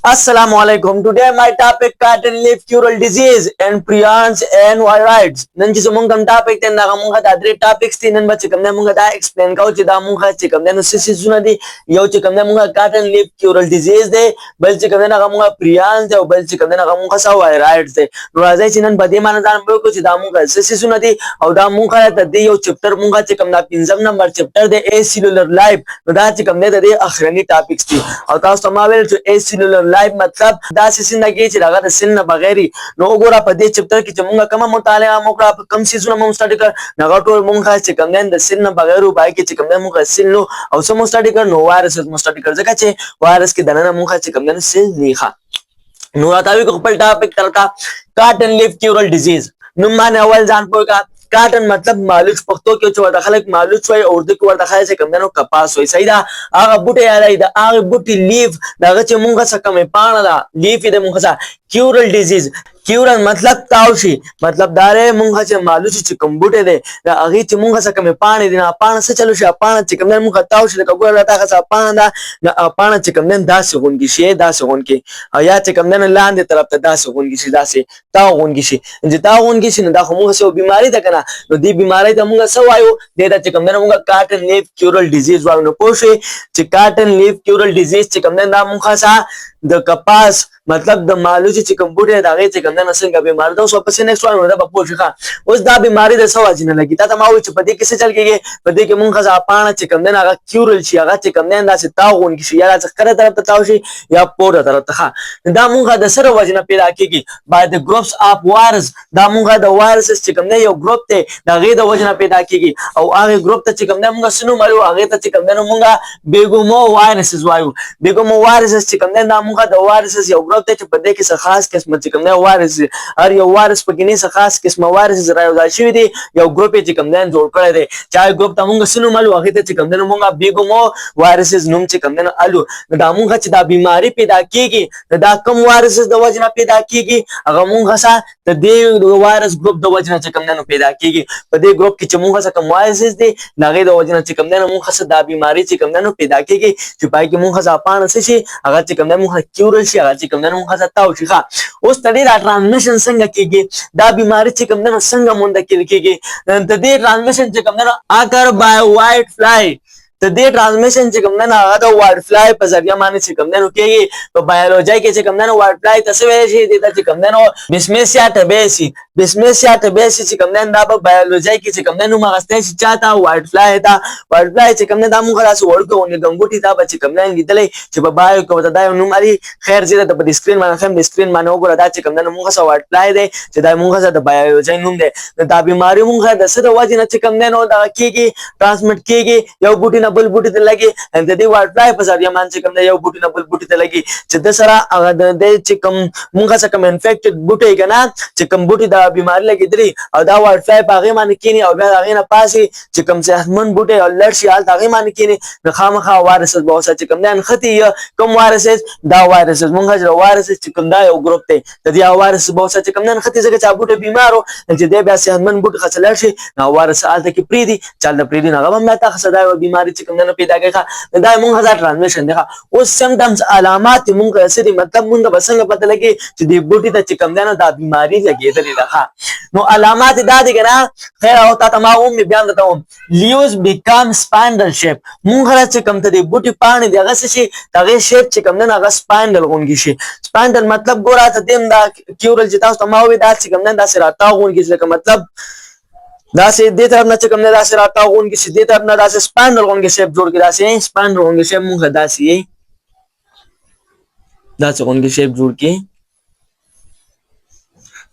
Assalamualaikum. Today my topic cotton leaf cural disease and prions and viroids. Nanti semua kam topic ten naga mungka tadri topics tin nan baca kamnya mungka da explain kau cida mungka cikamnya nusisi zuna di yau cikamnya mungka cotton leaf cural disease de bal cikamnya naga mungka prions de bal cikamnya naga mungka sa viroids de. Nuazai cinan badi mana dan bel kau cida mungka sisi zuna di au da mungka tadi yau chapter mungka cikamnya pinjam number chapter de acellular life. Nuda cikamnya tadi akhirnya topics ti. Au tahu sama bel tu acellular life मतलब दास जिंदगी चिरागा the scene बगैरी नो गोरा पदे चैप्टर की जमुंगा कमा मुताले मोकरा कम सीजन मम स्टडी कर नगाटो मुंगा चिकमन द सिन बगैरू बाई के चिकमन मुंगा सिन लो और सम स्टडी कर नो वायरस मम स्टडी कर जका चे वायरस की दना मुंगा चिकमन सिन लिखा नो आतावी को पल टॉपिक तरका कॉटन लीफ क्यूरल डिजीज नुमान अवल जान पो का काटन मतलब मालूच पख्तो के चो दखल मालूच होय उर्दू के वर दखल से कमनो कपास होय सईदा आगा बुटे याला इदा आगा बुटी लीफ दागा चे मुंगा सकमे पाणला लीफ इदे मुंगा सा क्यूरल डिजीज क्यूरल मतलब तावशी मतलब दारे मुंगा चे मालूच चिकम बुटे दे दा अगी चे मुंगा सकमे पाणी दिना पाण से चलो शा पाण चिकम ने मुंगा तावशी का गोरा ता का पाण दा पाण चिकम ने 10 सेकंड की शे 10 सेकंड की या चिकम ने लांदे तरफ ता 10 सेकंड की दा से तावन की शे जे तावन की शे दा मुंगा से बीमारी दा kana no di बीमारी दा मुंगा सवायो दे दा चिकम ने मुंगा cotton leaf cural disease वायो no पोशे चे cotton leaf cural disease चिकम ने दा मुंगा सा द कपास मतलब द मालूची चिकम बुटे दागे चिकम ने नसन का बीमारी दा सो पसे नेक्स्ट वन दा पोशे का उस दा बीमारी दा सवा जिन लगी ता माऊ च पदे किसे चल के पदे के मुंगा सा पाना चिकम ने नागा cural छी आगा चिकम ने दा से ताउन की या च करे तरफ ताउशी या पोर तरफ ता दा मुंगा द सर वजना पैदा की by the groups of virus दा मुंगा द वायरस चिकम ने यो ग्रुप ते दागे द वजना पैदा की और आगे ग्रुप ते चिकम ने मुंगा सुनु मारू आगे ते चिकम ने मुंगा बेगुमो वायरसेस वायु बेगुमो वायरसेस चिकम ने दा मुंगा द वायरसेस यो ग्रुप ते पदे की खास किस्म चिकम ने वायरस और यो वायरस पकिनी से खास किस्म वायरसेस रायो दा शिविदी यो ग्रुप चिकम ने जोड़ करे दे चाहे ग्रुप ता मुंगा सुनु मारू आगे ते चिकम ने मुंगा बेगुमो वायरसेस नुम चिकम ने अलु दा मुंगा च दा बीमारी पैदा की दा कम वायरसेस द वजना पैदा की अगर मुंगा सा the they virus group the वजना चिकम ने पैदा की पदे ग्रुप की चमुंगा सा कम वायरसेस दे नागे द वजना चिकम ने मुंगा सा दा बीमारी चिकम ने पैदा की सिपाही की मुंगा सा पान से शी अगर चिकम ने मुंगा क्यूरल शी अगर चिकम ने मुंगा सा ताउ शी खा उस तड़ी दा ट्रांसमिशन संग की दा बीमारी चिकम ने संग मुंदा की द दे ट्रांसमिशन चिकम ने आकर बाय व्हाइट फ्लाई तो दे ट्रांसमिशन चिकम ने ना तो व्हाइट फ्लाई पर जरिया माने चिकम ने रुकेगी तो बायोलॉजी के चिकम ने व्हाइट फ्लाई तसवे शी देता चिकम ने बिस्मेसिया टबेसी चिकम ने दा बायोलॉजी के चिकम ने नुमा गस्ते चाहता व्हाइट फ्लाई चिकम ने दा मुखला से वर्ड को ने गंगुटी ता चिकम ने गिदले चिप बायो को दा नुमारी खैर जे दा स्क्रीन माने खम स्क्रीन माने ओगरा दा चिकम ने मुखा सा व्हाइट फ्लाई दे दा मुखा सा दा बायोलॉजी नुम दे दा बीमारी मुखा दा से वाजी न चिकम ने नो दा की ट्रांसमिट की यो बुटी बल बुटी ते लगी and the word fly pasar ya man चिकम ने यो बुटी ना बल बुटी ते लगी चिद्दा सरा दे चिकम मुंगा सा कम इन्फेक्टेड बुटी का ना चिकम बुटी दा बीमारी लगी दरी और दा वर्ड फ्लाई पागे मान किनी और आगे ना पासी चिकम से मन बुटे और लड़सी हाल तागे मान किनी खाम खा वायरस बहुत सा चिकम ने खती कम वायरसेस दा वायरसेस मुंगा जो वायरसेस चिकम दा यो ग्रुप ते तदिया वायरस बहुत सा चिकम ने खती जगह चा बुटे बीमार हो जे बे से मन बुट खस लड़सी ना वायरस हाल तक प्रीति चल द प्रीति ना गम मैं खसदा बीमारी चिकम ने पैदा का दा मुंगा सा ट्रांसमिशन देखा उस सिम्टम्स अलामत मुंगा ऐसे मतलब मुंगा बसंग पता लगे दी बुटी ता चिकम ने दा बीमारी लगी दे देखा नो अलामत दा दे ना खैर होता तमाम में बयान देता हूं लीव्स बिकम स्पाइंडल शेप मुंगा चिकम ता दी बुटी पानी दे अगस से तागे शेप चिकम ने अगस स्पाइंडल होंगी से स्पाइंडल मतलब गोरा था देम दा क्यूरल जिता तमाम दा चिकम ने दा से राता होंगी इसका मतलब दासे दे तरफ न चिकम ने दासे राता होंगी सीधे तरफ न दासे स्पाइंडल होंगे शेप जोड़ के दासे स्पाइंडल होंगे शेप मुंगा दासे होंगे शेप जोड़ के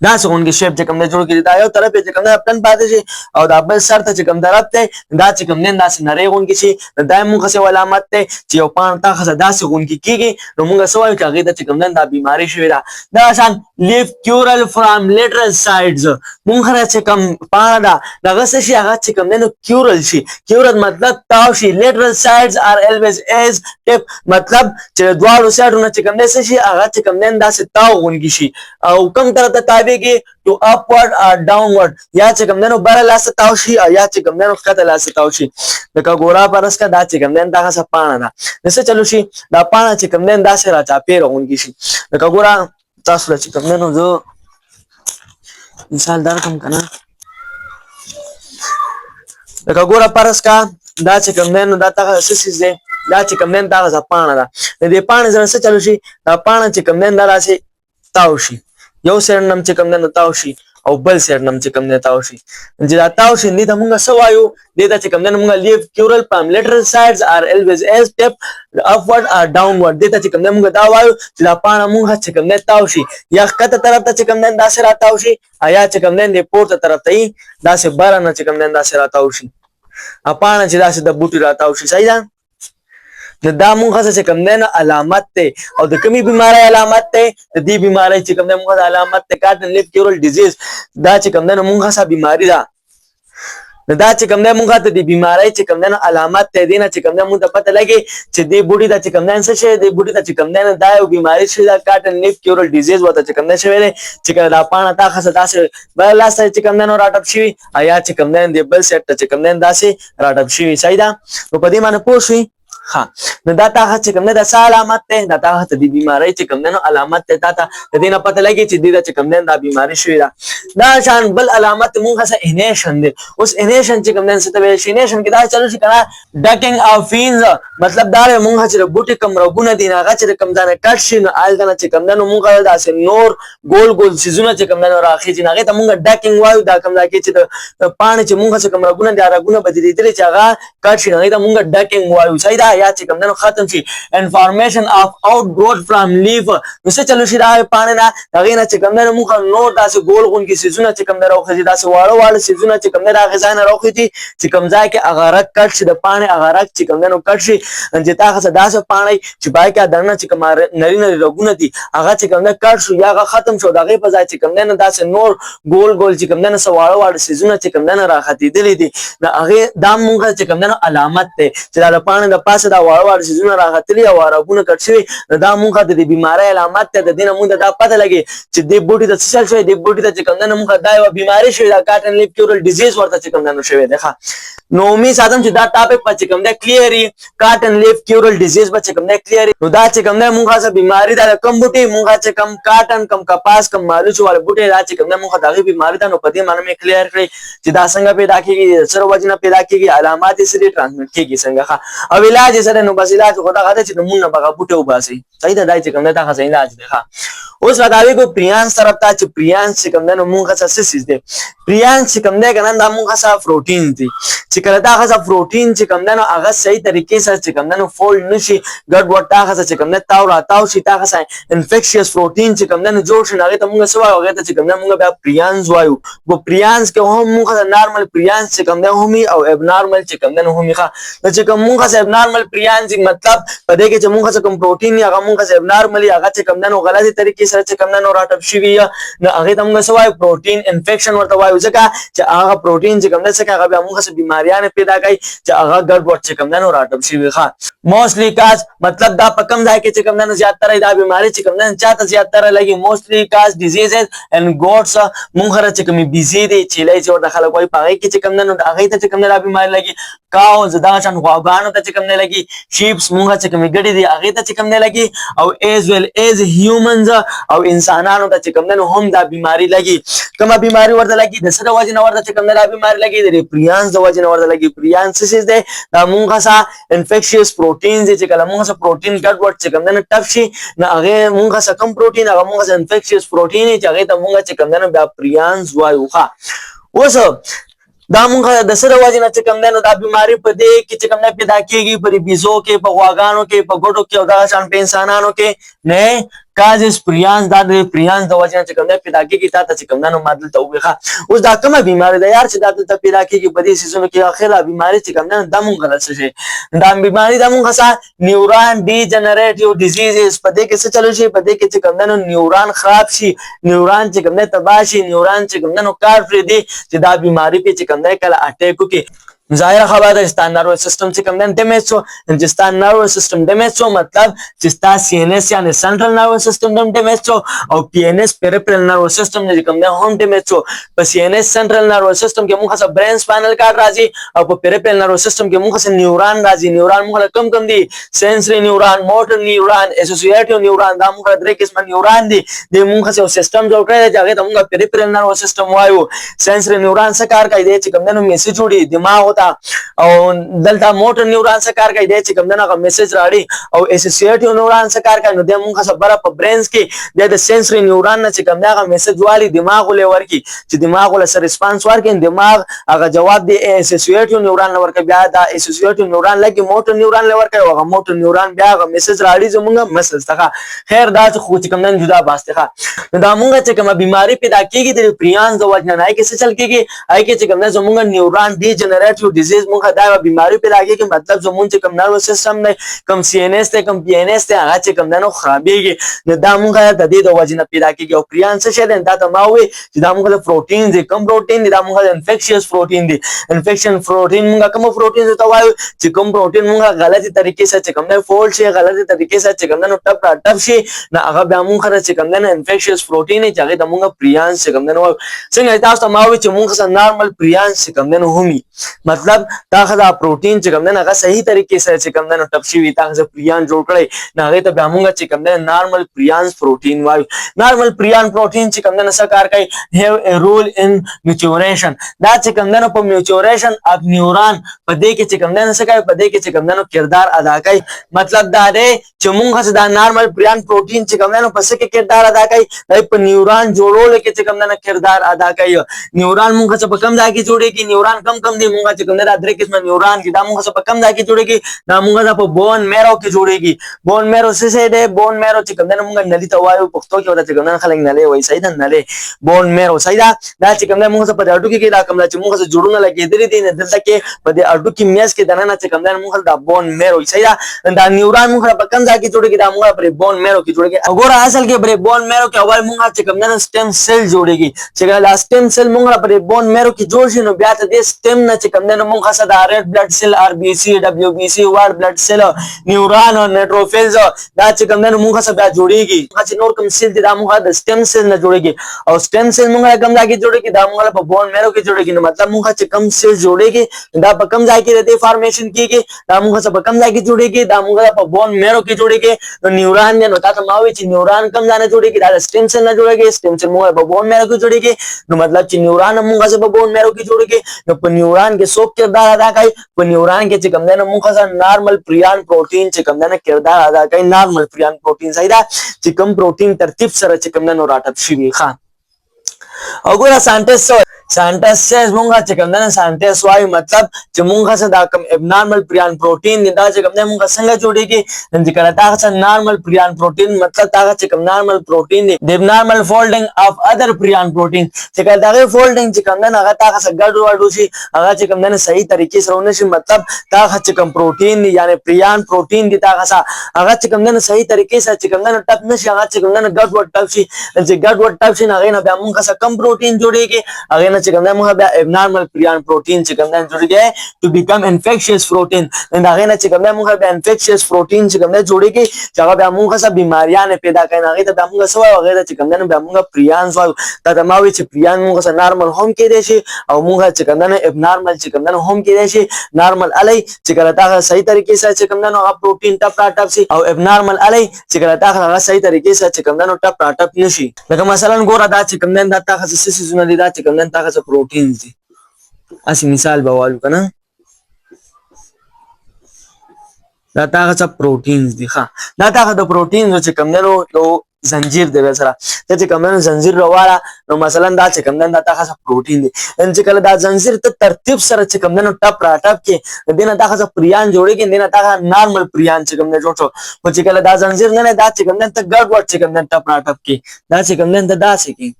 दास उनके शेप चिकम ने जोड़ के देता है तरफ चिकम ने अपन बातें से और दाबल सर था चिकम तरफ ते दा चिकम ने दास नरे उनकी से दाय मुंगा से वाला मत ते चियो पान ता खसा दास उनकी की नो मुंगा सवाल का गई चिकम ने दा बीमारी शेरा दासान leaf crucial from lateral sides मुंगा चिकम पाना दा से से आगा चिकम ने क्यूरल शी क्यूरल मतलब तावशी lateral sides are always edge tip मतलब द्वार साइड न चिकम ने से आगा चिकम ने दास ताव उनकी शी और कम तरफ ताबे جوړيږي to upward or downward یا چې کوم دنو بر لاس تاو شي یا چې کوم دنو خطه لاس تاو شي لکه ګورا پرس کا دا چې کوم دن دا څه پاڼه ده نسه چلو شي دا پاڼه چې کوم دن دا سره چا پیرونګي شي لکه ګورا تاسو چې کوم دنو زه مثال درکم کنه لکه ګورا پرس کا دا چې کوم دنو دا تاسو سیس ده دا چې کوم دن دا څه پاڼه ده د دې پاڼه سره څه چلو شي دا پاڼه چې کوم دن دا راسي تاو شي یو سر نم چې کوم دنو تاو شي او بل سر نم چې کوم نه تاو شي چې دا تاو شي دې ته مونږ سوایو دې ته چې کوم نه مونږ لیف کیورل پام lateral sides are always as step upward or downward دې ته چې کوم نه مونږ دا وایو چې دا پاڼه مونږ چې کوم نه تاو شي یا کته طرف ته چې کوم نه دا سره تاو شي یا چې کوم نه دې پورته طرف ته دا سه بار نه چې کوم نه دا سره تاو شي ا پاڼه چې دا سه د بوټي را تاو شي صحیح ده دا مونږه چې کوم نه علامت ته او د کمی بیماری علامت ته د دې بیماری چې کوم نه مونږه علامت ته کاټن لیف کیورل ډیزیز دا چې کوم نه مونږه سا بیماری ده دا چې کوم نه مونږه ته د بیماری چې کوم نه علامت ته دینه چې کوم نه مونږ ته پته لګي چې دې بوډي ته چې کوم نه څه شي دې بوډي ته چې کوم نه دا یو بیماری شي دا کاټن لیف کیورل ډیزیز وته چې کوم نه شوی چې دا پاڼه تا خاصه داسې بل لاس چې کوم نه راټپ شي یا چې کوم نه دې بل سیټ چې کوم نه داسې راټپ شي صحیح ده نو په دې باندې پوه شئ ها نو دا تا چې کوم نه د علامت ته دا تا ته د بیماری چې کوم نه علامت ته تا ته د دې نه پته لګي چې دې چې کوم نه دا بیماری شوی دا شان بل علامت مونږه سه انیشن دی اوس انیشن چې کوم نه څه ته انیشن کې دا چلو شي کنه ډکینګ او فینز مطلب دا مونږه چې بوټي کم روغونه دي نه چې کوم ځانه کټ شي نو آل کنه چې کوم نه مونږه دا سه نور ګول ګول سيزونه چې کوم نه راخي چې نه ته مونږه ډکینګ وایو دا کوم دا کې چې پانی چې مونږه کوم روغونه دي راغونه بدلیدل چې هغه کټ شي نه ته مونږه ډکینګ وایو صحیح دا یا چې کوم نه ختم شي انفارمیشن اف آوت گروث فرام لیف نو څه چلو شي دا پانی نه هغه نه چې کوم نه مونږه نور داسې ګول غون کې سيزونه چې کوم نه راخي داسې واړه واړه سيزونه چې کوم نه راغی ځان راخي چې کوم ځای کې اغارک کټ شي د پانی اغارک چې کوم نه کټ شي چې تاسو داسې پانی چې بای کې دنه چې کوم نری نری رګونه دي هغه چې کوم نه کټ شو یا هغه ختم شو دغه په ځای چې کوم نه داسې نور ګول ګول چې کوم نه سواړه واړه سيزونه چې کوم نه راختی دي دا هغه د مونږه چې کوم نه علامت ته چې دا پانی د پاسه دا واړه واړه سيزونه راغتلي او راګونه کټ شوی دا مونږه د بیماری علامت ته د دینه مونږ دا پته لګي چې د بوټي د څه شوی د بوټي ته چې کوم نه مونږه دا یو بیماری شوی دا کاټن لیف کیورل ډیزیز ورته چې کوم نه شوی دی ښه نو می ساتم چې دا ټاپک په چې کوم نه کلیئري کاټن لیف کیورل ډیزیز په چې کوم نه کلیئري نو دا چې کوم نه مونږه سره بیماری دا کم بوټي مونږه چې کم کاټن کم کپاس کم مالوچ والے بوټي دا چې کوم نه مونږه دا بیماری دا نو په دې معنی مې کلیئر کړی چې دا څنګه پیدا کیږي سره وجنه پیدا کیږي علامات یې سره ټرانسمیټ کیږي څنګه ښه او علاج سره نو بس علاج خدا غته چې مونږ نه بغا بوټي وباسي صحیح دا چې کوم نه تا خاصه علاج دی ښه اوس وداوی کو پریانس طرف ته چې پریانس چې کوم نه مونږه څه سیس دی پریانس چې کوم نه کنه دا مونږه څه پروتین دی چې کله دا غزه پروتین چې کوم نه هغه صحیح طریقې سره چې کوم نه فولډ نشي ګډ وټا غزه چې کوم نه تاو راتاو شي تا غزه انفیکشیس پروتین چې کوم نه جوړ شي هغه ته مونږ سوای هغه ته چې کوم نه مونږ بیا پریانس وایو په پریانس کې هم مونږه نارمل پریانس چې کوم نه همي او اب نارمل چې کوم نه همي ښه چې کوم مونږه اب نارمل پریانس مطلب په دې کې چې مونږه کوم پروتین هغه مونږه اب نارملی هغه چې کوم نه غلطي طریقې سره چې کوم نه راټپ شي نو هغه ته مونږ سوای پروتین انفیکشن ورته وایو ځکه چې هغه پروتین چې کوم نه څه هغه بیا مونږه بیماریاں پیدا کوي چې هغه ګډ وډ چې کوم نه راټپ شي ښه موستلی کاز مطلب دا په کم ځای کې چې کوم نه زیات تر دا بیماری چې کوم نه چاته زیات تر لګي موستلی کاز ډیزیزز اند گوټس مونږه چې کوم بیزی دي چې لای چې ورته خلک وایي پاره کې چې کوم نه هغه ته چې کوم نه بیماری لګي کاو زدا شان غواګانو ته چې کوم نه لګي شیپس مونږه چې کوم ګډي دي هغه ته چې کوم نه لګي او ایز ویل ایز هیومنز او انسانانو ته چې کوم نه هم دا بیماری لګي کومه بیماری ورته لګي د سره وجه نه ورته چې کوم نه بیماری لګي د پریانس د وجه نه ورته لګي پریانس څه دي دا مونږه سا انفیکشیس پروتینز چې کله مونږه سا پروتین ګډ وډ چې کوم نه ټف شي نه هغه مونږه سا کم پروتین هغه مونږه سا انفیکشیس پروتین چې هغه ته مونږه چې کوم نه بیا پریانس وایو ښه اوس دا مونږه د سره وجه نه چې کوم نه دا بیماری په دې کې چې کوم نه پیدا کیږي په بیزو کې په غواګانو کې په ګډو کې او دا شان په انسانانو کې نه کازس پریانس دا د پریانس د وجه نه چې کوم نه پیدا کیږي تا ته چې کوم نه مادل ته وبخه اوس دا کومه بیماری ده یار چې دا ته پیدا کیږي په دې سيزونو کې اخره بیماری چې کوم نه د مونږ غلط شي دا بیماری د مونږه سره نیورون ډي جنریټیو ډیزیزز په دې کې څه چلو شي په دې کې چې کوم نه نیورون خراب شي نیورون چې کوم نه تباہ شي نیورون چې کوم نه کار فري دي چې دا بیماری په چې کوم نه کله اٹیک کوي ظاهر خبره ده ستا نروس سیستم چې کوم دن ډیمیج شو چې ستا نروس سیستم ډیمیج شو مطلب چې ستا سی ان اس یعنی سنټرل نروس سیستم هم ډیمیج شو او پی ان اس پیریفرل نروس سیستم چې کوم دن هم ډیمیج شو په سی ان اس سنټرل نروس سیستم کې موږ څه برین سپاینل کارډ راځي او په پیریفرل نروس سیستم کې موږ څه نیورون راځي نیورون موږ کم دي سنسوري نیورون موټر نیورون اسوسییټیو نیورون دا موږ درې قسم نیورون دي د موږ څه سیستم جوړ کړی دی هغه ته موږ پیریفرل نروس سیستم وایو سنسوري نیورون څه کار کوي چې کوم دن میسج جوړي دماغ ہوتا او دلته موټر نیورون څه کار کوي چې کوم دغه میسج راړي او اسوسییټیو نیورون څه کار کوي نو د موږ خبره په برینز کې د سنسوري نیورون نه چې کوم دغه میسج والی دماغ له ورکی چې دماغ له سره ریسپانس ورکړي دماغ هغه جواب دی اسوسییټیو نیورون ورکړي بیا دا اسوسییټیو نیورون لکه موټر نیورون ورکړي هغه موټر نیورون بیا هغه میسج راړي زموږ مسج ته خیر دا خو چې کوم نن جدا باسته نو دا موږ چې کوم بیماری پیدا کیږي د پریانز د وجه نه کې څه چل کیږي آی کې چې کوم زموږ نیورون ډي جنریټیو ډیزیز موږ دا بیماری پیدا کیږي مطلب زموږ چې کوم نروس سیستم نه کوم سی ان اس ته کوم پی ان اس ته هغه چې کوم نو خرابېږي نو دا موږ د دې د وجه نه پیدا کیږي او پریان څه شه دا ته ما وي چې دا موږ له پروتین دي کوم پروتین دي دا موږ انفیکشیس پروتین دي انفیکشن پروتین موږ کوم پروتین ته وایو چې کوم پروتین موږ غلطي طریقې سره چې کوم نه فولډ شي غلطي طریقې سره چې کوم نو ټپ شي نو هغه بیا موږ سره چې کوم نه انفیکشیس پروتین چې هغه د موږ پریان چې کوم نو څنګه تاسو ته ما وي چې موږ سره نارمل پریان چې کوم نو همي مطلب دا خدا پروتین چې کوم نه هغه صحیح طریقې سره چې کوم نه ټپ شي وي تاسو پریان جوړ کړئ نه هغه ته بیا موږ چې کوم نه نارمل پریان پروتین وایو نارمل پریان پروتین چې کوم نه څه کار کوي هیو ا رول ان میچوریشن دا چې کوم نه په میچوریشن اف نیورون په دې کې چې کوم نه څه کوي په دې کې چې کوم نه کردار ادا کوي مطلب دا دی چې موږ دا نارمل پریان پروتین چې کوم نه په څه کې کردار ادا کوي په نیورون جوړولو کې چې کوم نه کردار ادا کوي نیورون موږ څه په کم ځای کې جوړيږي نیورون کم دي موږ چې کوم نه درې قسم نیورون دي دا موږ څه په کم ځای کې جوړيږي دا موږ په بون میرو کې جوړيږي بون میرو څه دی بون میرو چې کوم نه موږ نلی ته وایو پښتو کې ورته کوم نه خلک نلی وایي صحیح ده نلی بون میرو صحیح ده دا چې کوم نه موږ په اډو کې دا کوم چې موږ څه جوړونه لګېدلې دي نه دلته کې په دې اډو کې میاس کې دنه چې کوم نه موږ دا بون میرو صحیح ده دا نیورون موږ په کم ځای کې جوړيږي دا موږ پر بون میرو کې جوړيږي وګوره اصل کې پر بون میرو کې اول موږ چې کوم نه سټیم سیل جوړيږي چې دا سټیم سیل موږ پر بون میرو کې جوړ شي نو بیا ته دې سټیم نه چې کوم نه موږ څه دا ریډ بلډ سیل ار بي سي دبليو بي سي وايټ بلډ سیل نیورون او نیټروفیلز دا چې کوم نه موږ څه بیا جوړيږي چې نور کوم سیل دي دا موږ د سټیم سیل نه جوړيږي او سټیم سیل موږ کوم ځای کې جوړيږي دا موږ په بون میرو کې جوړيږي نو مطلب موږ چې کوم سیل جوړيږي دا په کوم ځای کې د فارمیشن کیږي دا موږ څه په کوم ځای کې جوړيږي دا موږ په بون میرو کې جوړيږي نو نیورون نه نو تاسو ما وی چې نیورون کوم ځای نه جوړيږي دا سټیم سیل نه جوړيږي سټیم سیل موږ په بون میرو کې جوړيږي نو مطلب چې نیورون موږ څه په بون میرو کې جوړيږي نو په نیورون کې څوک کردار ادا کوي په نیورون کې چې کوم نه موږ څه نارمل پریان پروتین چې کوم نه کردار ادا کوي نارمل پریان پروتین صحیح ده چې کوم پروتین ترتیب سره چې کوم نه راټپ شي ښه او ګوره سانټس مونږه چې کوم نه سانټس وایي مطلب چې مونږه څه دا کوم ابنارمل پریان پروتین دا چې کوم نه مونږه څنګه جوړيږي چې کله تاسو نارمل پریان پروتین مطلب تاسو چې کوم نارمل پروتین دی د نارمل فولډینګ اف ادر پریان پروتین چې کله دا فولډینګ چې کوم نه هغه تاسو ګډ وډو شي هغه چې کوم نه صحیح طریقې سره ونشي مطلب تاسو چې کوم پروتین دی یعنی پریان پروتین دی تاسو هغه چې کوم نه صحیح طریقې سره چې کوم نه ټپ نشي هغه چې کوم نه ګډ وډ ټپ شي چې ګډ وډ ټپ شي هغه نه بیا مونږه څه کم پروتین جوړيږي هغه نه چې کوم نه موږ بیا ابنارمل پریان پروتین چې کوم نه جوړيږي ټو بیکم انفیکشیس پروتین دا هغه نه چې کوم نه موږ بیا انفیکشیس پروتین چې کوم نه جوړيږي چې هغه بیا موږ څه بیماریاں پیدا کوي هغه ته موږ څه وایو هغه چې کوم نه بیا موږ پریان وایو دا تماوي چې پریان موږ څه نارمل هم کې دي شي او موږ چې کوم نه ابنارمل چې کوم نه هم کې دي شي نارمل علي چې کله تاسو صحیح طریقې سره چې کوم نه هغه پروتین ټپ شي او ابنارمل علي چې کله تاسو هغه صحیح طریقې سره چې کوم نه ټپ نشي لکه مثلا ګوره دا چې کوم نه دا تاسو څه زونه دي دا چې کوم نه تاسو پروتین دي اسی مثال بوالو کنه دا تاسو پروتینز دي ښه دا تاسو د پروتین چې کوم نه یو زنجیر دی سره چې کوم نه زنجیر راواله نو مثلا دا چې کوم نه تاسو پروتین دي ان چې کله دا زنجیر ته ترتیب سره چې کوم نه ټپ کې دینه تاسو پریان جوړيږي دینه تاسو نارمل پریان چې کوم نه جوړو او چې کله دا زنجیر نه دا چې کوم نه ته ګډ وډ چې کوم نه ټپ کې دا چې کوم نه دا چې کې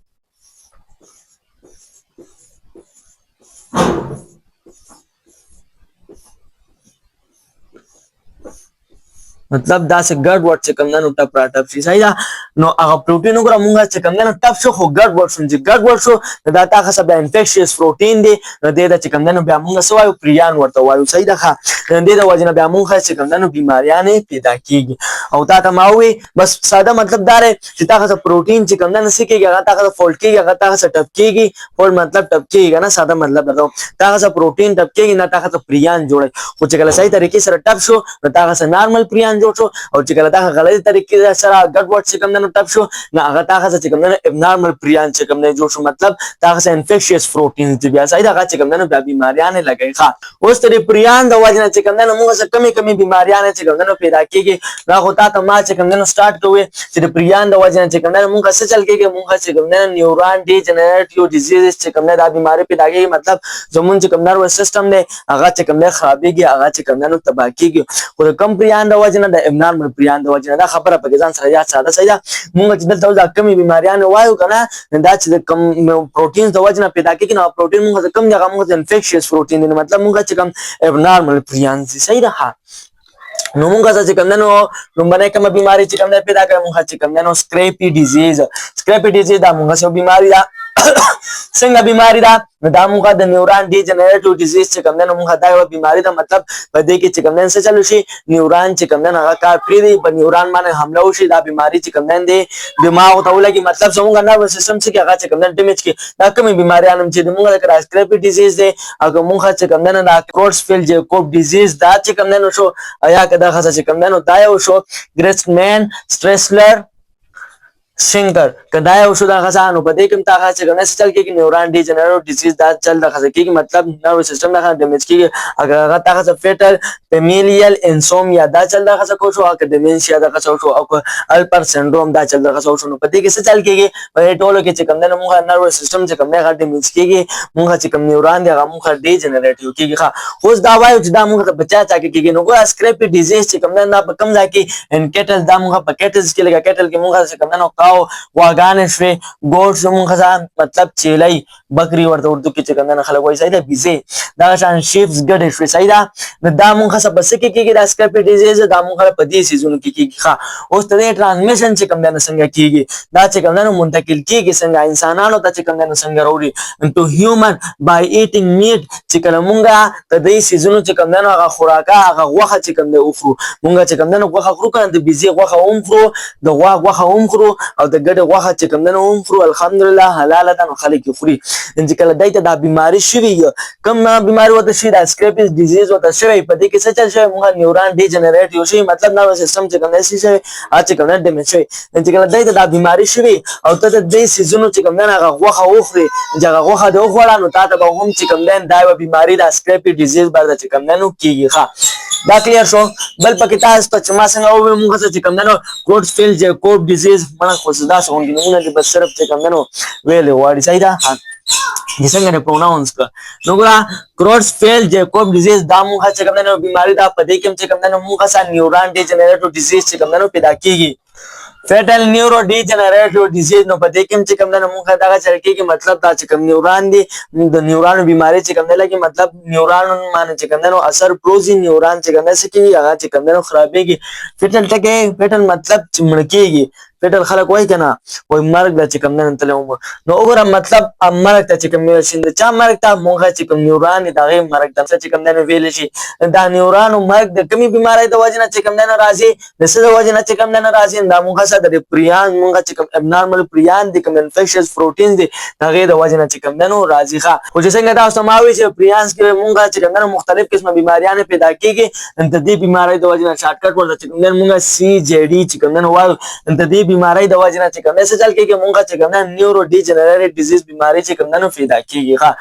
मतलब دا से ګډوډ چې کوم نه ټپ را ټپ شي صحیح ده نو هغه پروتین وګوره مونږه چې کوم نه ټپ شو خو ګډوډ شو چې ګډوډ شو دا تا څه به انفیکشس پروتین دی نو دې د چې کوم نه بیا مونږ سوایو پریان ورته وایو صحیح ده ښه دې د وجه نه بیا مونږ چې کوم نه بیماریاں پیدا کیږي او تا ته ما وی بس ساده مطلب دا دی چې تا څه پروتین چې کوم نه سکیږي هغه تا څه فولټ کیږي هغه تا څه ټپ کیږي فولټ مطلب ټپ کیږي نه ساده مطلب دا تا څه پروتین ټپ کیږي نه تا څه پریان جوړي خو چې کله صحیح طریقې سره ټپ شو نو تا څه نارمل پریان جوړ شو او چې کله دا غلطي طریقې سره ګډوډ چې کوم نه ټپ شو نو هغه تا څه کوم نه ابنارمل پریان چې کوم نه جوړ شو مطلب تا څه انفیکشس پروتین دی بیا صحیح دا چې کوم نه بیا بیماریاں لګي ښه اوس ترې پریان د وجه نه چې کوم نه موږ څه کمی بیماریاں چې کوم نه پیدا کیږي دا خو تا ته ما چې کوم نه سٹارټ کوي چې د پریان د وجه نه چې کوم نه موږ څه چل کېږي موږ چې کوم نه نیورون ډیجنریټیو ډیزیز چې کوم نه دا بیماری پیدا کیږي مطلب زمون چې کوم نروس سیستم دی هغه چې کوم نه خرابېږي هغه چې کوم نه تباہ کیږي خو د کم پریان د وجه نه د ابنارمل پریان د وجه نه دا خبره په ځان سره یاد ساده صحیح ده موږ چې دلته دا کمی بیماریاں وایو کنه دا چې د کم پروتین د وجه نه پیدا کیږي نو پروتین موږ کم دی هغه موږ انفیکشس پروتین دی مطلب موږ چې کوم ابنارمل پریان دي صحیح ده نو موږ چې کوم نو لومبنه کوم بیماری چې کوم پیدا کوي موږ چې کوم نو سکریپی ډیزیز دا موږ سو بیماری دا څنګه بیماری دا دا موږ د نیورون ډیجنریټیو ډیزیز چې کوم نه موږ دا یو بیماری دا مطلب په دې کې چې کوم نه څه چلو شي نیورون چې کوم نه هغه کار پری دی په نیورون باندې حمله وشي دا بیماری چې کوم نه دی دماغ ته ولګي مطلب څنګه نرو سیستم چې هغه چې کوم نه ډیمیج کی دا کومه بیماری انم چې موږ د سکریپی ډیزیز دی هغه موږ چې کوم نه دا کروټسفیل جیکوب ډیزیز دا چې کوم نه شو یا کدا خاصه چې کوم نه دا یو شو ګریسمن سټریسلر سینګر کدا یو شو دا غسانو په دې کې تا غاڅ کنه چل کې نیورون ډیجنریټیو ډیزیز دا چل د غسه کې مطلب نرو سیستم دا ډیمیج کیږي اگر هغه تا غسه فیټل فیمیلیل انسومیا دا چل د غسه کو شو اکیډیمینشیا دا غسه شو او الپر سنډروم دا چل د غسه شو نو په دې کې څه چل کېږي په ټولو کې چې کوم نه موږ نرو سیستم چې کوم نه ډیمیج کیږي موږ چې کوم نیورون دی هغه موږ ډیجنریټیو کیږي ښه اوس دا وایو چې دا موږ ته بچا چا کېږي نو ګور سکریپی ډیزیز چې کوم نه په کم ځای کې ان کټل دا موږ په کټلز کې لګا کټل کې موږ چې کوم نه کاو واغان شوي ګوډ زمون خزان مطلب چیلای بکری ورته اردو کې چې کنه خلک وایي صحیح ده بيزه دا شان شیپس ګډ شوي صحیح ده دا مونږه څه بس کې دا سکرپی ډیزیز دا مونږه په دې سيزونو کې کیږي ښه اوس ته ټرانسمیشن چې کوم نه څنګه کیږي دا چې کوم نه منتقل کیږي څنګه انسانانو ته چې کوم نه څنګه وروړي انټو هیومن بای ایټینګ میټ چې کله مونږه ته دې سيزونو چې کوم نه هغه خوراکه هغه غوخه چې کوم نه وخورو مونږه چې کوم نه غوخه خورو کنه د بيزه غوخه ومخرو د غوخه ومخرو او د ګډ غوخه چې کوم نه ومخرو الحمدلله حلاله ده خلک خوري ان کله دایته دا بیماری شوی کوم بیماری وته شي دا سکریپی ډیزیز وته شوی په دې کې څه چل شوی موږ نیورون ډیجنریټ یو شي مطلب نرو سیستم چې کوم نه شي چې کوم نه ډیمیج شوی ان کله دایته دا بیماری شوی او ته د دې سيزونو چې کوم نه غوخه وخوري چې غوخه د وخوړه نو تاسو به هم چې کوم نه دا بیماری دا سکریپی ډیزیز برده چې کوم نه کیږي ښه دا کلیر شو بل پکې تاسو ته چې ما څنګه وې موږ چې کوم نه کروټسفیل جیکوب ډیزیز مړه خو صدا څنګه نه دي بس صرف چې کوم نه ویلې واړی صحیح ده څنګه پروناونس کا نو ګرا کروټسفیل جیکوب ډیزیز دا موږ چې کوم نه بیماری دا پدې کې چې کوم نه موږ سره نیورون ډیجنریټیو ډیزیز چې کوم نه پیدا کیږي فیټل نیورو ډیجنریټیو ډیزیز نو پدې کې چې کوم نه موږ دا چل کېږي مطلب دا چې کوم نیورون دي د نیورون بیماری چې کوم نه لګي مطلب نیورون باندې چې کوم نه اثر پروزي نیورون چې کوم نه سکي هغه چې کوم نه خرابېږي فیټل ټکه فیټل مطلب چې مړ کېږي فیټل خلک وای کنه وای مرګ د چې کوم نه تل نو وګوره مطلب مرګ ته چې کوم نه شي د چا مرګ ته موږ چې کوم نیورون دا غي مرګ ته چې کوم نه ویل شي دا نیورون مرګ د کمی بیماری د وجه نه چې کوم نه راځي د څه د وجه نه چې کوم نه راځي دا موږ سره د پریان موږ چې کوم ابنارمل پریان دي کوم انفیکشس پروتین دي دا غي د وجه نه چې کوم نه راځي ښه خو چې څنګه دا سماوي چې پریانس کې موږ چې کوم نه مختلف قسمه بیماریاں پیدا کیږي د دې بیماری د وجه نه شارټ کټ ورته چې کوم نه موږ سی جی ډي چې کوم نه وایو د دې بیماری د وجه نه چې کوم څه چل کېږي موږ چې کوم نه نیورو ډیجنریټیو ډیزیز بیماری چې کوم نه پیدا کیږي ښه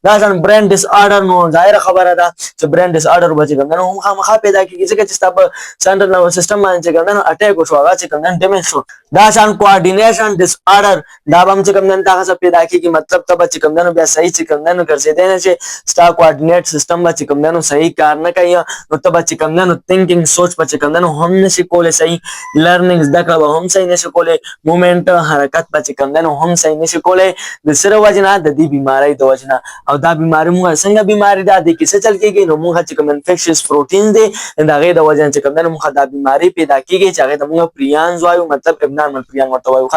دا ځان برین ډیس آرډر نو ظاهر خبره ده چې برین ډیس آرډر به چې کوم نه هم خامخا پیدا کیږي ځکه چې ستاسو سنټرل نرvous سیستم باندې چې کوم نه اٹیک وشو هغه چې کوم نه ډیمیج شو دا شان کوارډینیشن ډیس آرډر دا به هم چې کوم دی تاسو پیدا کیږي مطلب ته به چې کوم دی بیا صحیح چې کوم دی ګرځېدی نه شي ستا کوارډینیټ سیستم به چې کوم دی صحیح کار نه کوي نو ته به چې کوم دی تھینکینګ سوچ به چې کوم دی هم نشي کولی صحیح لرنینګ زده کړه به هم صحیح نشي کولی مومنټ حرکت به چې کوم دی هم صحیح نشي کولی د سره وجې نه د دې بیمارۍ د وجې نه او دا بیماري موږ څنګه بیماري ده د کیسه چل کېږي نو موږ چې کوم انفیکشس پروټین دی د هغې د وجې نه چې کوم دی موږ دا بیماري پیدا کېږي چې هغې ته موږ پریانز وایو مطلب ابنارمل پریان ورته وایو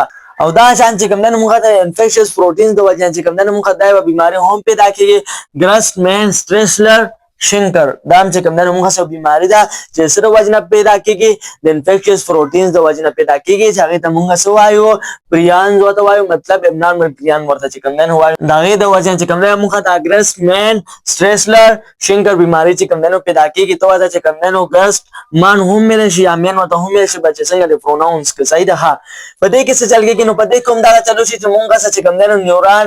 او دا شان چې کوم دی موږ ته انفیکشس پروټینز د وجې نه چې کوم دی موږ دا یوه بیماري هم پیدا کېږي ګرست مین سټریسلر شنکر دا هم چې کوم دی موږ سره بیماري ده چې سره وجې نه پیدا کېږي د انفیکشس پروټینز د وجې نه پیدا کېږي چې هغې ته موږ څه وایو پریانز ورته وایو مطلب ابنارمل پریان ورته چې کوم دی وایو د هغې د وجې نه چې کوم دی موږ ته ګرست مین سټریسلر شنکر بیماري چې کوم دی پیدا کېږي ته ورته چې کوم دی ګرست مان هم ویلی شي یا مین ورته هم ویلی شي بچې څنګه د پروناونس کې صحیح ده ښه په دې کې څه چل کېږي نو په دې کې هم دغه چل وشي چې موږ څه چې کوم دی نیوران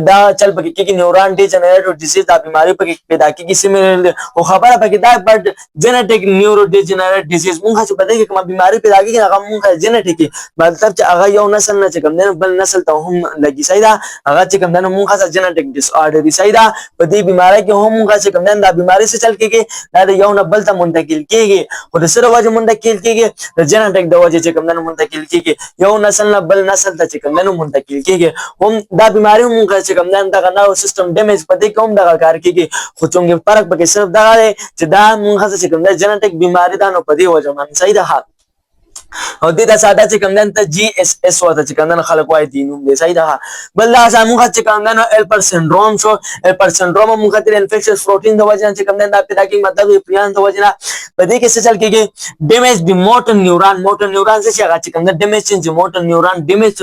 دا چل پکې کېږي نیوران ډیجنریټیو ډیزیز دا بیماري پکې پیدا کېږي سیملرلی خو خبره پکې دا بټ جنټیک نیورو ډیجنریټ ډیزیز موږ چې په دې کې کومه بیماري پیدا کېږي هغه موږ جنټیک مطلب چې هغه یو نسل نه چې کوم دی بل نسل ته هم لګي صحیح ده هغه چې کوم دی موږ څه جنټیک ډیس آرډر دي صحیح ده په دې بیمارۍ کې هم موږ چې کوم دی دا بیماري څه چل کېږي دا د یو نه بل ته منتقل کېږي خو د سره وجې منتقل کېږي د جنټیک د وجې چې کوم دی منتقل کېږي یو نسل نه بل نسل ته چې کوم دی منتقل کېږي هم دا بیماري هم موږ چې کوم دی دغه نرو سیستم ډیمیج په دې کې هم دغه کار کېږي خو چونګې فرق پکې صرف دغه دی چې دا موږ چې کوم دی جنټیک بیماري ده نو په دې وجه باندې صحیح ده او دې ته ساده چې کوم دی ته جی اس اس ورته چې کوم دی خلک وایي دې نوم دی صحیح ده بل دا موږ چې کوم دی الپر سنډروم شو الپر سنډروم موږ ته انفیکشس پروټین د وجه نه چې کوم دی دا پیدا کېږي مطلب پریان د وجه نه په دې کې څه چل کېږي ډیمیج د موټر نیوران څه چې هغه چې کوم دی ډیمیج چې موټر نیوران ډیمیج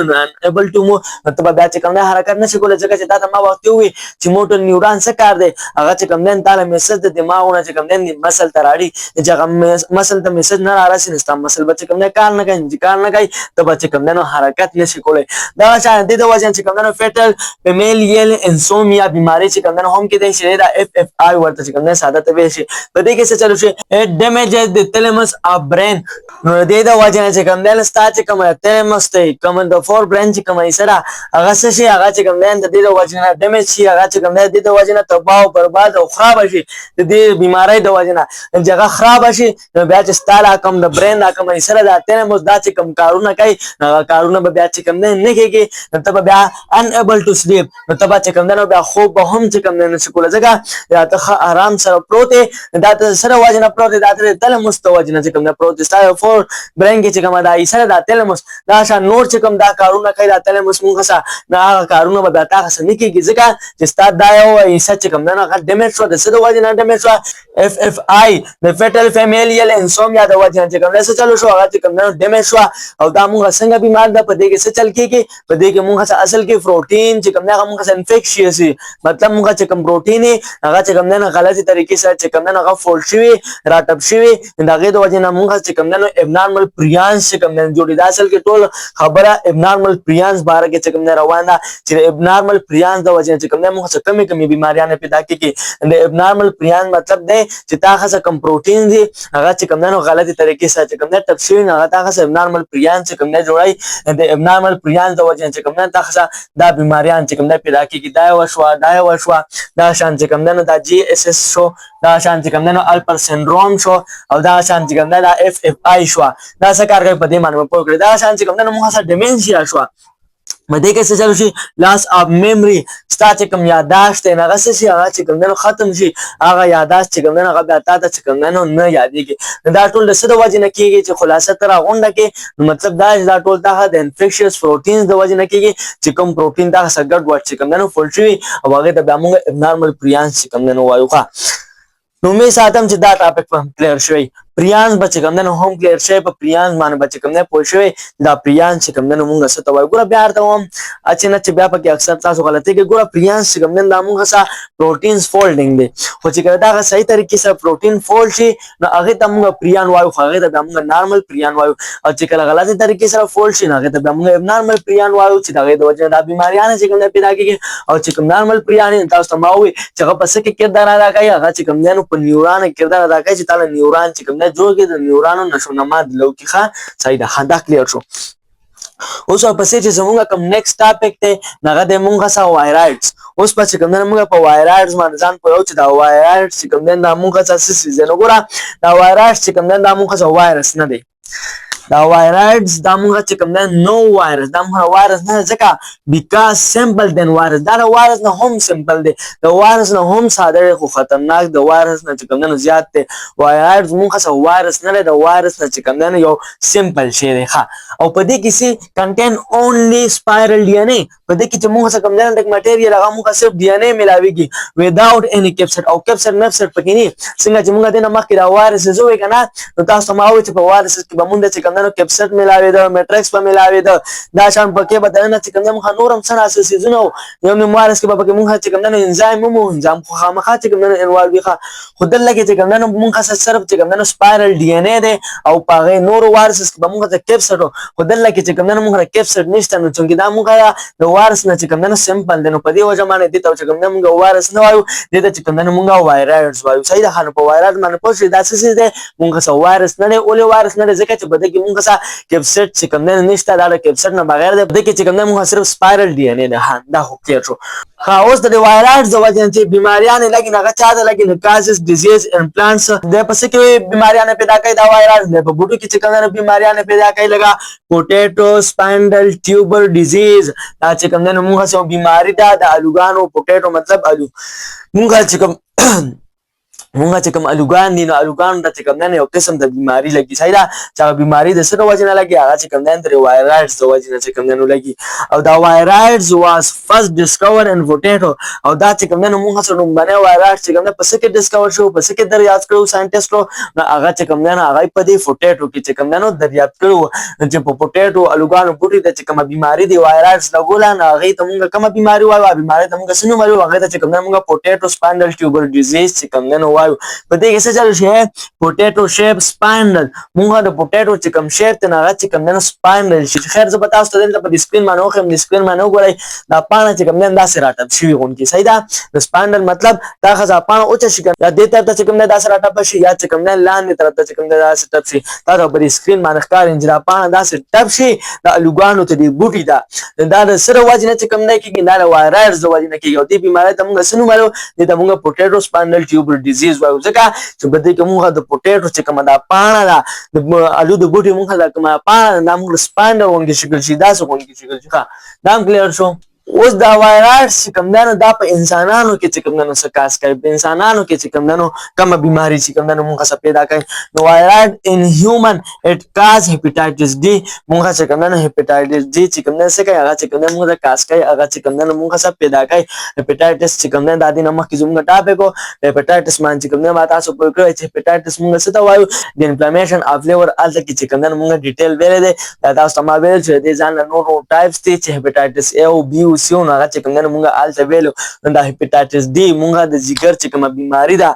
ایبل ټو مو مطلب بیا چې کوم دی حرکت نشي کولی ځکه چې دا ته ما وخت ووي چې موټر نیوران څه کار دی هغه چې کوم دی تاله میسج د دماغ نه چې کوم دی مسل ته راړي چې هغه مسل ته میسج نه رارسي نو ستا مسل به چې کوم دی کار نه کوي کار نه کوي ته به چې کوم دی حرکت نشي کولی دغه شان دې د وجې نه چې کوم دی فیټل فیمیلیل انسومیا بیماري چې کوم دی هم کېدی شي دا اف اف آی ورته چې کوم دی ساده ته ویل شي په دې کې څه چلو شي damages the thalamus of brain نو دې د وجه نه چې کوم دی ستا چې کوم thalamus دی کوم د فور برین چې کوم یې سره هغه څه شي هغه چې کوم دی د دې د وجه نه ډیمیج شي هغه چې کوم دی د دې د وجه نه تباه او برباد او خراب شي د دې بیمارۍ د وجه نه چې هغه خراب شي نو بیا چې ستا لا کوم د برین دا کوم یې سره د thalamus دا چې کوم کارونه کوي هغه کارونه به بیا چې کوم دی نه کېږي نو ته به بیا unable to sleep نو ته به چې کوم دی نو بیا خوب به هم چې کوم دی نشي کولی ځکه یا ته ښه ارام سره پروت یې دا ته سره وجه نه پروت دی دا ته د تلمس د وجې نه چې کوم دی پروت دی ستا فور برین کې چې کومه دا یې سره دا تلمس دا شان نور چې کوم دا کارونه کوي دا تلمس موږ څه نه هغه کارونه به بیا تا څه نه کېږي ځکه چې ستا دا یو حصه چې کوم دی نو هغه ډیمیج شوه د څه د وجې نه ډیمیج شوه اف اف آی د فیټل فیمیلیل انسومیا د وجې نه چې کوم دی څه چلو شو هغه چې کوم دی ډیمیج شوه او دا موږ څنګه بیمار ده په دې کې څه چل کېږي په دې کې موږ اصل کې پروټین چې کوم دی هغه موږ انفیکشیس مطلب موږ چې کوم پروټین هغه چې کوم دی غلطي طریقې سره چې کوم دی هغه فولډ شوي راټپ شوي د هغې د وجې نه موږ چې کوم دی ابنارمل پریانس چې کوم دی جوړي دا اصل کې ټول خبره ابنارمل پریانس باره کې چې کوم دی روان ده چې ابنارمل پریانس د وجې نه چې کوم دی موږ څه کمې کمې بیماریانې پیدا کېږي د ابنارمل پریانس مطلب دی چې تا څه کوم پروټین دي هغه چې کوم دی غلطي طریقې سره چې کوم دی ټپ شوي هغه تا څه ابنارمل پریانس چې کوم دی جوړوي د ابنارمل پریانس د وجې نه چې کوم دی تا څه دا بیماریان چې کوم دی پیدا کېږي دا یوه شوه دا شان چې کوم دی نو دا جی اس اس شو دا شان چې کوم دی نو الپر سنډروم شو او دا شان چې کوم دی دا اف اف آی شوه دا څه کار کوي په دې باندې مو پوه کړئ دا شان چې کوم دی نو موږ سره ډیمینشیا شوه په دې کې څه چلو شي لاس اف میموري ستا چې کوم یاداشت دی نو هغه څه شي هغه چې کوم دی نو ختم شي هغه یاداشت چې کوم دی نو هغه بیا تا ته چې کوم دی نو نه یادېږي دا ټول د څه د وجې نه کېږي چې خلاصه ته راغونډه کې نو مطلب دا چې دا ټول دغه د انفیکشس پروټینز د وجې نه کېږي چې کوم پروټین دغه څه ګډوډ چې کوم دی نو فولډ شوي او هغې ته بیا موږ ابنارمل پریانس چې کوم دی نو وایو ښه نو امید ساتم چې دا ټاپک په کلیر شوی پریانس به چې کوم دی نو هم کلیر شوی په پریانس باندې به چې کوم دی پوه شوی دا پریانس چې کوم دی نو مونږ څه ته وایو ګوره بیا ورته وایم چې نه چې بیا پکې اکثر تاسو غلطۍ کوئ ګوره پریانس چې کوم دی دا مونږ څه پروټینز فولډینګ دی خو چې کله دغه صحیح طریقې سره پروټین فولډ شي نو هغې ته مونږ پریان وایو خو هغې ته بیا مونږ نارمل پریان وایو او چې کله غلطې طریقې سره فولډ شي نو هغې ته بیا مونږ نارمل پریان وایو چې د هغې د وجې نه دا بیماریانې چې کوم دی پیدا کېږي او چې کوم نارمل پریانې تاسو ته ما ووایي چې هغه په څه کې کردار ادا کوي هغه چې کوم دی نو په نیوران کردار ادا کوي چې تا له نیوران چې کوم دی جوړ کړي د نیورانو نشونما د لو کې ښه صحیح ده دا کلیر شو اوس ورپسې چې زمونږ کوم نیکسټ ټاپک دی هغه دی مونږ څه وایرایډز. اوس به چې کوم دی مونږ په وایرایډز باندې ځان پوهیو چې دا وایرایډز چې کوم دی دا مونږ څه څه دی. نو ګوره دا وایرایډز چې کوم دی دا مونږ څه وایرس نه دی. دا وایرایډز دا مونږ چې کوم دی نو وایرس دا مونږ وایرس نه ځکه بیکاز سمپل دین وایرس دا د وایرس نه هم سمپل دی د وایرس نه هم ساده دی خو خطرناک د وایرس نه چې کوم دی زیات دی. وایرایډز مونږ څه وایرس نه دی د وایرس نه چې کوم دی یو سمپل شی دی ښه. او په دې کې سي کنټین اونلی سپایرل ډي ان اے په دې کې چې مونږ څه کوم دی د مټیریل هغه مونږ صرف ډي ان اے ملاويږي وداوت اني کیپسټ او کیپسټ نفسر پکې نه څنګه چې مونږ دنه مخکې دا وایرس زوې کنه نو تاسو ما وایي چې په وایرس کې به مونږ چې کوم دی کیپسټ ملاوي دا میټرکس په ملاوي دا شان پکې بدلنه چې کوم دی مونږ نورم څه اساسي زونه یو نو وایرس کې به پکې مونږ چې کوم دی انزایم مو انزایم خو خامخا چې کوم دی انوالوي ښه خو دلته کې چې کوم دی مونږ صرف چې کوم دی سپایرل ډي ان اے دی او پاغه نور وایرس کې به مونږ ته کیپسټ خو دلته کې چې کوم دی مونږ کیپسټ نشته نو چې دا مونږ د وایرس نه چې کوم دی سمپل دی نو په دې وجه باندې دي ته چې کوم دی مونږ وایرس نه وایو دته چې کوم دی مونږ وایرایډز وایو. صحیح ده خانه په وایرایډ باندې پوښتنه دا څه دی مونږ څه وایرس نه دی اولې وایرس نه دی ځکه چې بده کې مونږ څه کیپسټ چې کوم دی نشته دا کیپسټ نه بغیر دی بده کې چې کوم دی مونږ صرف سپایرل ډي ان اے نه دا خو کلیر شو. ها اوس د وایرایډز د وجه چې بیماریاں لګي نه چا ده لګي نه کازز ډیزیز ان پلانټس د پس کې بیماریاں پیدا کوي دا وایرایډز نه په بوټو کې چې کوم دی بیماریاں پیدا کوي لگا پوټیټو سپاینډل ټیوبر ډیزیز دا چې کوم دی مونږ څه بیماری ده د الوګانو پوټیټو مطلب الو مونږ چې کوم مونږ چې کوم الوګان دي نو الوګان د چې کوم نه یو قسم د بیماری لګي. صحیح ده چې بیماری د څه د وجه نه لګي هغه چې کوم نه د وایرایډز د وجه نه چې کوم نه لګي او دا وایرایډز واز فرست ډیسکور ان پوټیټو او دا چې کوم نه مونږ سره باندې وایرایډ چې کوم نه پس کې ډیسکور شو پس کې دریافت کړو ساينټیسټو نو هغه چې کوم نه هغه په دې پوټیټو کې چې کوم نه دریافت کړو چې په پوټیټو الوګانو بوټي د چې کوم بیماری دی وایرایډز لګول نه هغه ته مونږ کوم بیماری وایو بیماری ته مونږ سنو وایو هغه ته چې کوم نه مونږ پوټیټو سپاینډل ټیوبر ډیزیز چې کوم نه وایو په دې کې څه چل شي پوټیټو شیپ سپاینډل مونږ د پوټیټو چې کوم شیپ ته هغه چې کوم نه سپاینډل شي. خیر زه به تاسو ته دلته په سکرین باندې وخم د سکرین باندې وګورئ دا پانه چې کوم نه داسې راټپ شي غونډي. صحیح ده د سپاینډل مطلب دا خزا پانه اوچ شي یا دې ته چې کوم نه داسې راټپ شي یا چې کوم نه لاندې طرف ته چې کوم نه داسې ټپ شي تاسو په سکرین باندې ښکار انجرا پانه داسې ټپ شي د الوګانو ته دی بوټي دا د سره وجنه چې کوم نه کېږي دا وایرایډز د وجنه کېږي او دې بیماری ته موږ سنو مالو دې ته موږ پوټیټو سپاینډل ټیوبر ډیزیز وایو ځکه چې بده کې موږ د پوټیټو چې کوم دا پاڼه ده د الو د بوټي موږ دا کومه پاڼه دا موږ سپاینډل ونګي شکل شي دا څه ونګي شکل شي دا کلیر شو. اوس دا وایرایډز چې کوم دا په انسانانو کې چې کوم څه کاس کوي په انسانانو کې چې کوم کومه بیماری چې کوم موږ څه پیدا کوي نو وایرایډ ان هیومن اټ کاز هیپاټایټس ډي موږ چې کوم هیپاټایټس ډي چې کوم څه کوي هغه چې کوم موږ کاس کوي هغه چې کوم موږ څه پیدا کوي هیپاټایټس چې کوم د دې نمک کې زموږ ټاپک کو هیپاټایټس مان چې کوم ما تاسو په کړی چې هیپاټایټس موږ څه ته وایو د انفلمیشن اف لیور الته کې چې کوم موږ ډیټیل ویل دي دا تاسو ما ویل چې د ځان نور ټایپس دي چې هیپاټایټس اے او بي او سی هغه چې کوم موږ آلته ویلو دا هیپاټایټس ډي موږ د جګر چې کومه بیماری ده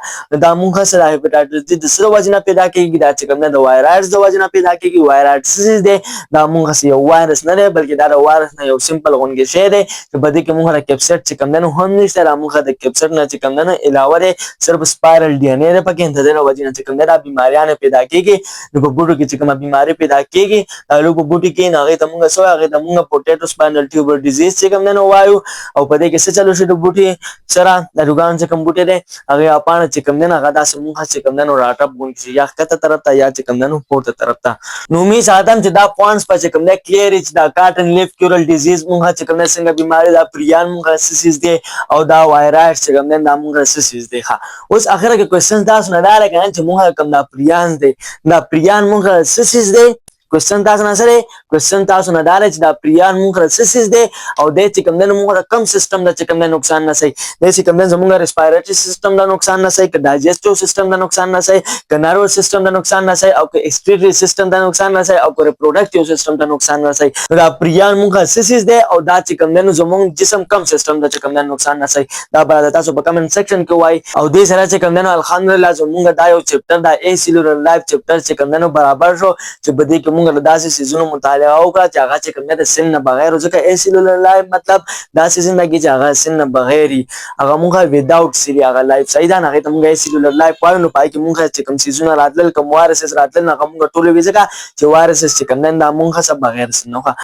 دا موږ سره هیپاټایټس ډي د سره وجنه پیدا کیږي دا چې کوم د وایرایډز د وجنه پیدا کیږي وایرایډز دي دا موږ سره یو وایرس نه دی بلکې دا وایرس نه یو سمپل غونګي شی دی چې بده کې موږ د کیپسټ چې کوم نه هم نشته را موږ د کیپسټ نه چې کوم نه علاوه دی صرف سپایرل ډي ان اے د پکې انت د وجنه چې کوم دا بیماریاں پیدا کیږي نو په بوټو کې چې کومه بیماری پیدا کیږي دا لو په بوټي کې نه هغه ته موږ سو هغه ته موږ پوټیټو سپاینډل ټیوبر ډیزیز چې کوم نه وایو او په دې کې څه چلو شي د بوټي سره د روغان چې کوم بوټي دی هغه اپان چې کوم نه هغه داسې موږ چې کوم نه راټپ غونډي یا کته طرف ته یا چې کوم نه پورته طرف ته نو می ساتم چې دا پوینټس په چې کوم نه کلیر چې دا کاټن لیف کیورل ډیزیز موږ چې کوم نه څنګه بیماری دا پریان موږ سیس دی او دا وایرایډ چې کوم نه موږ سیس دی ښه. اوس اخره کې کوېسچن تاسو نه دار کنه چې موږ کوم دا پریان دی دا پریان موږ سیس دی کوېسچن تاسو نه سره کوېسچن تاسو نه دار چې دا پریان موږ سیس دی او د چې کوم نه موږ کم سیستم د چې کوم نه نقصان نه سي د چې کوم نه زموږ ریسپایریټری سیستم د نقصان نه سي ک ډایجسټیو سیستم د نقصان نه سي ک نرو سیستم د نقصان نه سي او ک ایکسکریټری سیستم د نقصان نه سي او ک ریپروډکټیو سیستم د نقصان نه سي دا پریان موږ سیس دی او دا چې کوم نه زموږ جسم کم سیستم د چې کوم نه نقصان نه سي دا به تاسو په کمنټ سیکشن کې وای او دې سره چې کوم نه الحمدلله زموږ دا یو چپټر دا ای سیلولر لایف چپټر چې کوم نه برابر شو چې بده کې موږ داسې سيزونو مطالعه وکړه چې هغه چې کوم نه سن نه بغیر ځکه ای سیلولر لایف مطلب داسې زندگی چې هغه سن نه بغیر هغه موږ وداوت سری هغه لایف صحیح ده هغه ته موږ ای سیلولر لایف وایو نو پای کې موږ چې کوم سيزونه راتلل کوم وایرس راتلل هغه موږ ټول وی ځکه چې وایرس چې کوم نه موږ څخه بغیر سن نه